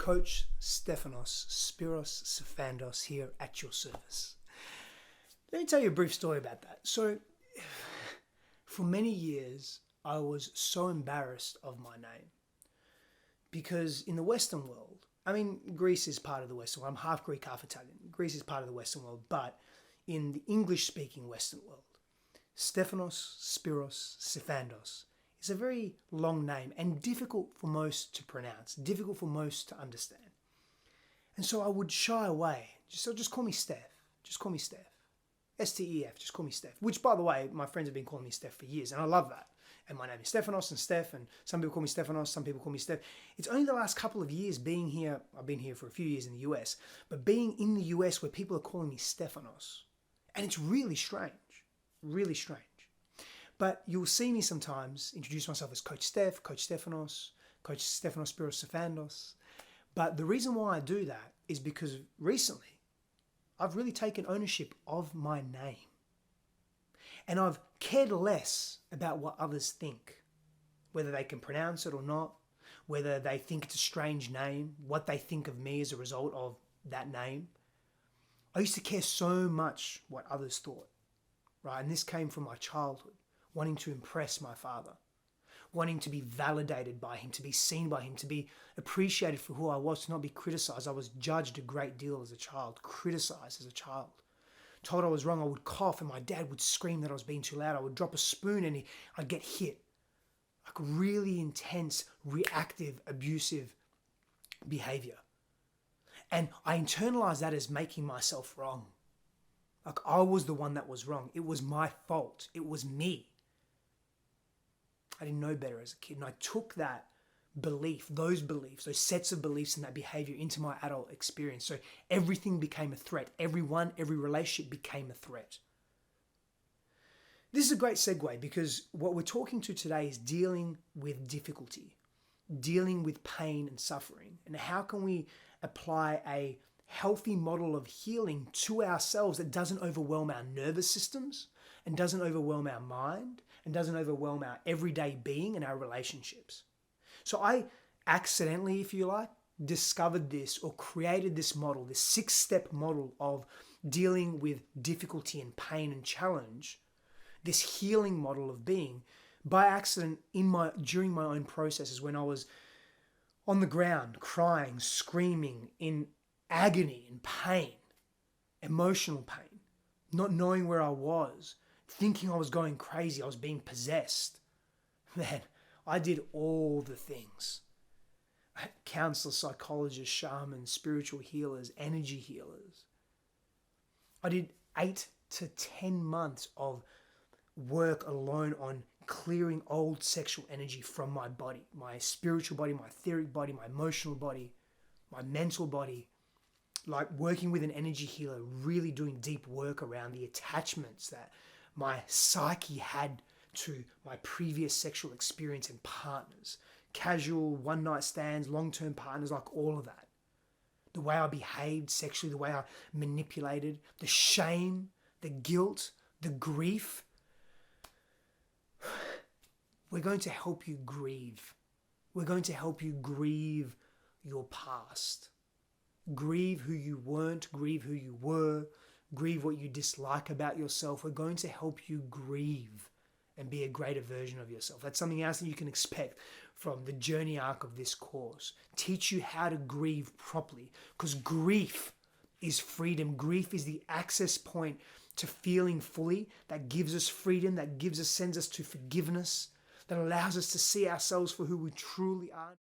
Coach Stephanos Spiros Sifandos here at your service. Let me tell you a brief story about that. So, for many years, I was so embarrassed of my name because in the Western world, I mean, Greece is part of the Western world. I'm half Greek, half Italian. Greece is part of the Western world, but in the English-speaking Western world, Stephanos Spiros Sifandos is a very long name and difficult for most to pronounce, difficult for most to understand. And so I would shy away. Just call me Steph. Just call me Steph. S-T-E-F, just call me Steph. Which, by the way, my friends have been calling me Steph for years, and I love that. And my name is Stephanos and Steph, and some people call me Stephanos, some people call me Steph. It's only the last couple of years being here, I've been here for a few years in the US, but being in the US where people are calling me Stephanos. And it's really strange, really strange. But you'll see me sometimes introduce myself as Coach Steph, Coach Stephanos, Coach Stephanos Spiros Sifandos. But the reason why I do that is because recently I've really taken ownership of my name. And I've cared less about what others think, whether they can pronounce it or not, whether they think it's a strange name, what they think of me as a result of that name. I used to care so much what others thought, right? And this came from my childhood, wanting to impress my father, wanting to be validated by him, to be seen by him, to be appreciated for who I was, to not be criticized. I was judged a great deal as a child, criticized as a child. Told I was wrong, I would cough and my dad would scream that I was being too loud. I would drop a spoon and I'd get hit. Like really intense, reactive, abusive behavior. And I internalized that as making myself wrong. Like I was the one that was wrong. It was my fault. It was me. I didn't know better as a kid. And I took that belief, those sets of beliefs and that behavior into my adult experience. So everything became a threat. Everyone, every relationship became a threat. This is a great segue because what we're talking to today is dealing with difficulty, dealing with pain and suffering. And how can we apply a healthy model of healing to ourselves that doesn't overwhelm our nervous systems and doesn't overwhelm our mind and doesn't overwhelm our everyday being and our relationships. So I accidentally, if you like, discovered this or created this model, this 6-step model of dealing with difficulty and pain and challenge, this healing model of being by accident during my own processes when I was on the ground, crying, screaming in agony and pain, emotional pain, not knowing where I was, thinking I was going crazy, I was being possessed. Man, I did all the things. Counselors, psychologists, shamans, spiritual healers, energy healers. I did 8 to 10 months of work alone on clearing old sexual energy from my body, my spiritual body, my etheric body, my emotional body, my mental body. Like working with an energy healer, really doing deep work around the attachments that my psyche had to my previous sexual experience and partners, casual one-night stands, long-term partners, like all of that. The way I behaved sexually, the way I manipulated, the shame, the guilt, the grief. We're going to help you grieve. We're going to help you grieve your past. Grieve who you weren't, grieve who you were, grieve what you dislike about yourself. We're going to help you grieve and be a greater version of yourself. That's something else that you can expect from the journey arc of this course. Teach you how to grieve properly, because grief is freedom. Grief is the access point to feeling fully, that gives us freedom, that sends us to forgiveness, that allows us to see ourselves for who we truly are.